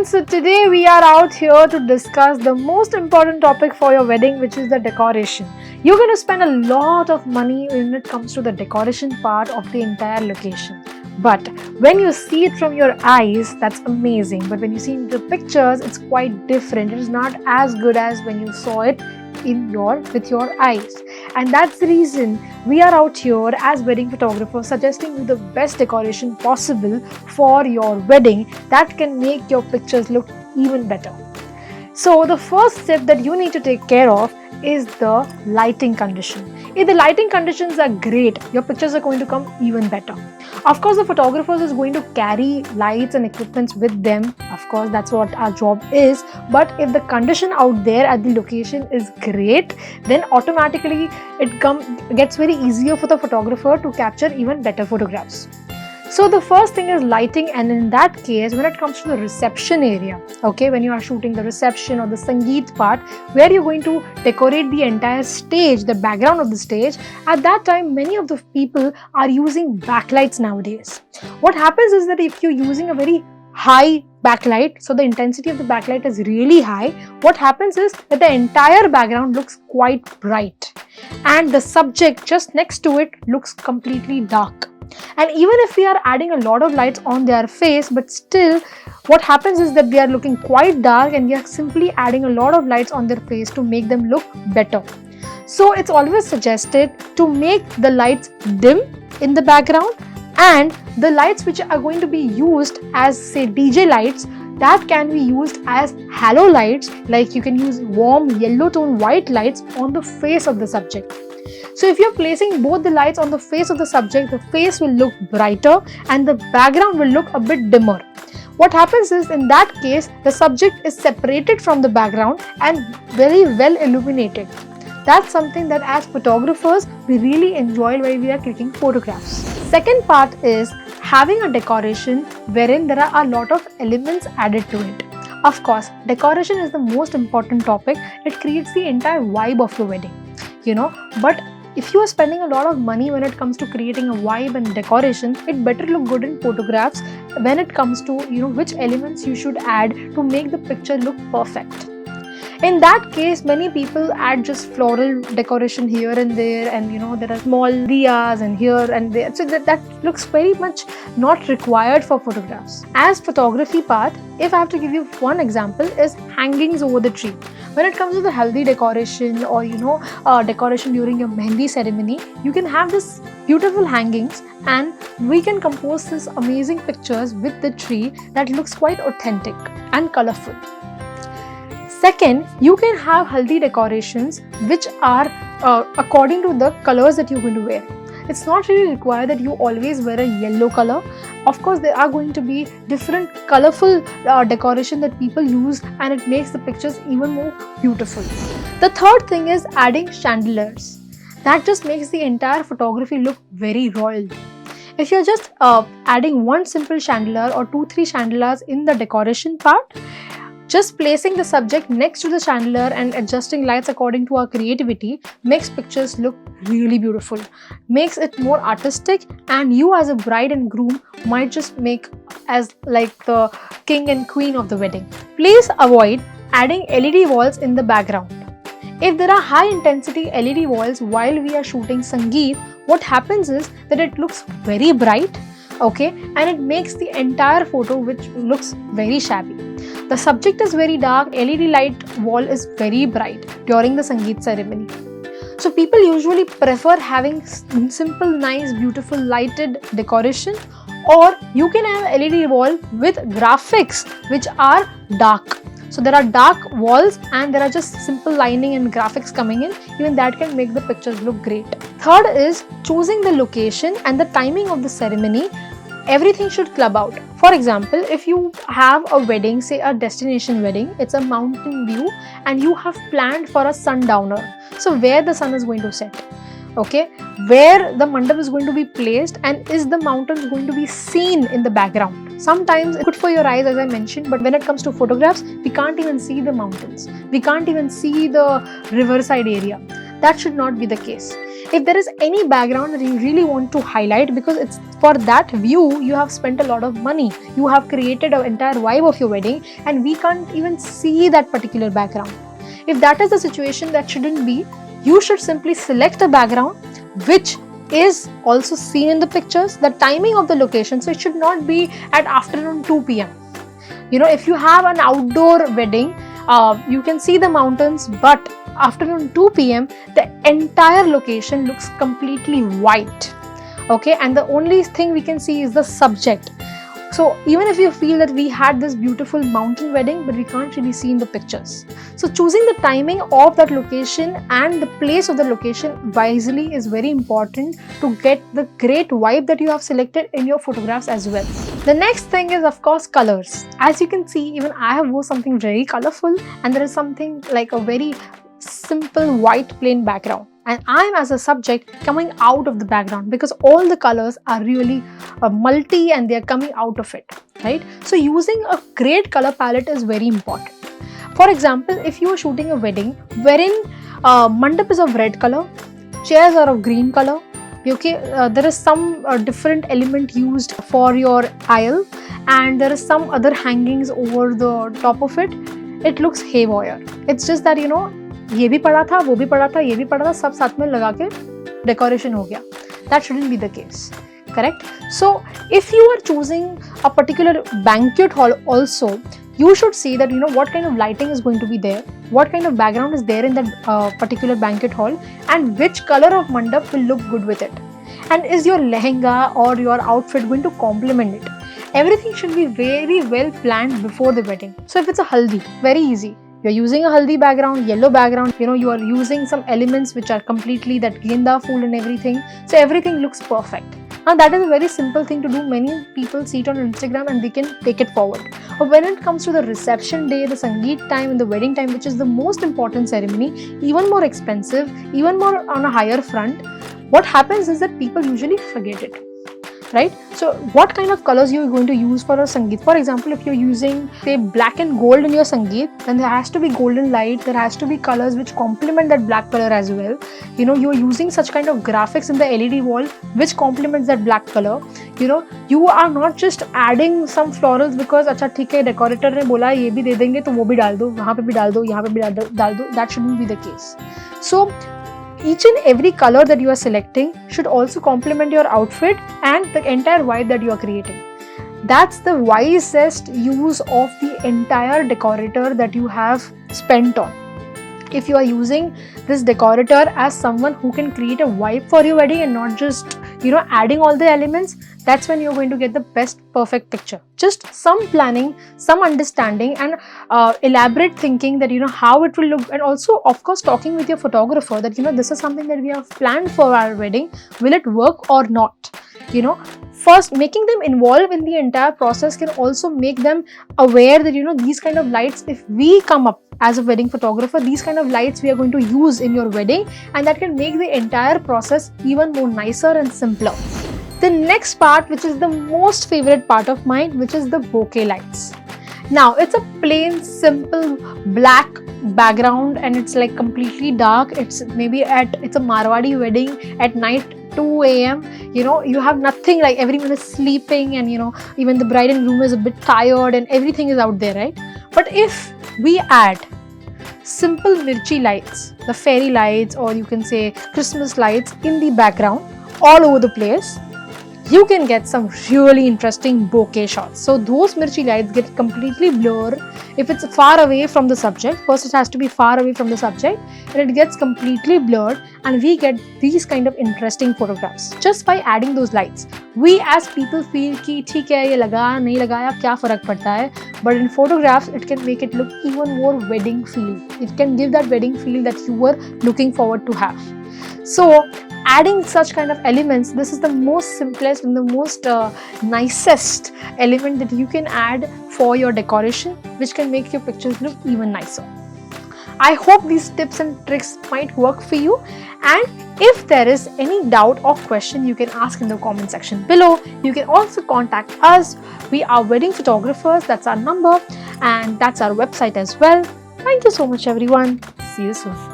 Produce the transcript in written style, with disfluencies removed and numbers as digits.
everyone, so today we are out here to discuss the most important topic for your wedding, which is the decoration. You're going to spend a lot of money when it comes to the decoration part of the entire location. But when you see it from your eyes, that's amazing. But when you see the pictures, it's quite different. It is not as good as when you saw it with your eyes. And that's the reason we are out here as wedding photographers suggesting you the best decoration possible for your wedding that can make your pictures look even better. So the first step that you need to take care of is the lighting condition. If the lighting conditions are great, your pictures are going to come even better. Of course, the photographers is going to carry lights and equipments with them. Of course, that's what our job is. But if the condition out there at the location is great, then automatically it gets very easier for the photographer to capture even better photographs. So the first thing is lighting, and in that case, when it comes to the reception area, okay, when you are shooting the reception or the Sangeet part, where you're going to decorate the entire stage, the background of the stage, at that time, many of the people are using backlights nowadays. What happens is that if you're using a very high backlight, so the intensity of the backlight is really high, what happens is that the entire background looks quite bright and the subject just next to it looks completely dark. And even if we are adding a lot of lights on their face, but still what happens is that they are looking quite dark and we are simply adding a lot of lights on their face to make them look better. So it's always suggested to make the lights dim in the background, and the lights which are going to be used as, say, DJ lights, that can be used as halo lights, like you can use warm yellow tone white lights on the face of the subject. So if you're placing both the lights on the face of the subject, the face will look brighter and the background will look a bit dimmer. What happens is, in that case, the subject is separated from the background and very well illuminated. That's something that as photographers, we really enjoy while we are clicking photographs. Second part is having a decoration wherein there are a lot of elements added to it. Of course, decoration is the most important topic. It creates the entire vibe of your wedding. But if you are spending a lot of money when it comes to creating a vibe and decoration, it better look good in photographs when it comes to which elements you should add to make the picture look perfect. In that case, many people add just floral decoration here and there, and there are small diyas and here and there, so that looks very much not required for photographs. As photography part, if I have to give you one example, is hangings over the tree. When it comes to the haldi decoration or decoration during your mehendi ceremony, you can have this beautiful hangings and we can compose this amazing pictures with the tree that looks quite authentic and colorful. Second, you can have haldi decorations which are according to the colors that you're going to wear. It's not really required that you always wear a yellow color. Of course, there are going to be different colorful decoration that people use, and it makes the pictures even more beautiful. The third thing is adding chandeliers. That just makes the entire photography look very royal. If you're just adding one simple chandelier or 2-3 chandeliers in the decoration part, just placing the subject next to the chandelier and adjusting lights according to our creativity makes pictures look really beautiful, makes it more artistic, and you as a bride and groom might just make as like the king and queen of the wedding. Please avoid adding LED walls in the background. If there are high intensity LED walls while we are shooting Sangeet, what happens is that it looks very bright, okay, and it makes the entire photo which looks very shabby. The subject is very dark, LED light wall is very bright during the Sangeet ceremony. So people usually prefer having simple, nice, beautiful lighted decoration, or you can have LED wall with graphics which are dark. So there are dark walls and there are just simple lining and graphics coming in. Even that can make the pictures look great. Third is choosing the location and the timing of the ceremony. Everything should club out. For example, if you have a wedding, say a destination wedding, it's a mountain view and you have planned for a sundowner. So where the sun is going to set, okay, where the mandap is going to be placed, and is the mountains going to be seen in the background. Sometimes it's good for your eyes, as I mentioned, but when it comes to photographs, we can't even see the mountains. We can't even see the riverside area. That should not be the case. If there is any background that you really want to highlight, because it's for that view you have spent a lot of money, you have created an entire vibe of your wedding, and we can't even see that particular background. If that is the situation, that shouldn't be. You should simply select a background which is also seen in the pictures, the timing of the location, so it should not be at afternoon 2 p.m. If you have an outdoor wedding, you can see the mountains, but afternoon 2 p.m. the entire location looks completely white, okay, and the only thing we can see is the subject. So even if you feel that we had this beautiful mountain wedding, but we can't really see in the pictures. So choosing the timing of that location and the place of the location wisely is very important to get the great vibe that you have selected in your photographs as well. The next thing is, of course, colors. As you can see, even I have wore something very colorful, and there is something like a very simple white plain background, and I am as a subject coming out of the background because all the colors are really multi and they are coming out of it, right? So using a great color palette is very important. For example, if you are shooting a wedding wherein mandap is of red color, chairs are of green color, okay, there is some different element used for your aisle, and there is some other hangings over the top of it, it looks haywire. It's just that ये भी पड़ा था, वो भी पड़ा था, ये भी पड़ा था, सब साथ में लगा के decoration हो गया. That shouldn't be the case, correct? So if you are choosing a particular banquet hall also, you should see that what kind of lighting is going to be there, what kind of background is there in that particular banquet hall, and which color of mandap will look good with it, and is your lehenga or your outfit going to complement it. Everything should be very well planned before the wedding. So if it's a haldi, very easy. You're using a haldi background, yellow background, you are using some elements which are completely that genda fool and everything. So everything looks perfect. And that is a very simple thing to do. Many people see it on Instagram and they can take it forward. But when it comes to the reception day, the sangeet time and the wedding time, which is the most important ceremony, even more expensive, even more on a higher front, what happens is that people usually forget it. Right? So what kind of colors you are going to use for a sangeet? For example, if you're using say black and gold in your sangeet, then there has to be golden light, there has to be colors which complement that black color as well. You are using such kind of graphics in the LED wall which complements that black color. You are not just adding some florals because अच्छा ठीक है decorator ने बोला ये भी दे देंगे तो वो भी डाल दो, वहाँ पे भी डाल दो, यहाँ पे भी डाल दो. That shouldn't be the case. So each and every color that you are selecting should also complement your outfit and the entire vibe that you are creating. That's the wisest use of the entire decorator that you have spent on. If you are using this decorator as someone who can create a vibe for your wedding and not just adding all the elements, that's when you're going to get the best perfect picture. Just some planning, some understanding, and elaborate thinking that how it will look, and also of course talking with your photographer that this is something that we have planned for our wedding, will it work or not. First making them involved in the entire process can also make them aware that these kind of lights, if we come up as a wedding photographer, these kind of lights we are going to use in your wedding, and that can make the entire process even more nicer and simpler. The next part, which is the most favorite part of mine, which is the bouquet lights. Now it's a plain simple black background and it's like completely dark. It's a Marwadi wedding at night 2 a.m. You have nothing, like everyone is sleeping and even the bride and groom is a bit tired and everything is out there, right? But if we add simple mirchi lights, the fairy lights, or you can say Christmas lights in the background all over the place, you can get some really interesting bokeh shots. So those mirchi lights get completely blurred if it's far away from the subject. First it has to be far away from the subject and it gets completely blurred, and we get these kind of interesting photographs just by adding those lights. We as people feel ki theek hai ye lagaya nahi lagaya kya farak padta hai, but in photographs it can make it look even more wedding feel. It can give that wedding feel that you were looking forward to have. So adding such kind of elements, this is the most simplest and the most nicest element that you can add for your decoration, which can make your pictures look even nicer. I hope these tips and tricks might work for you, and if there is any doubt or question, you can ask in the comment section below. You can also contact us. We are wedding photographers, that's our number, and that's our website as well. Thank you so much everyone. See you soon.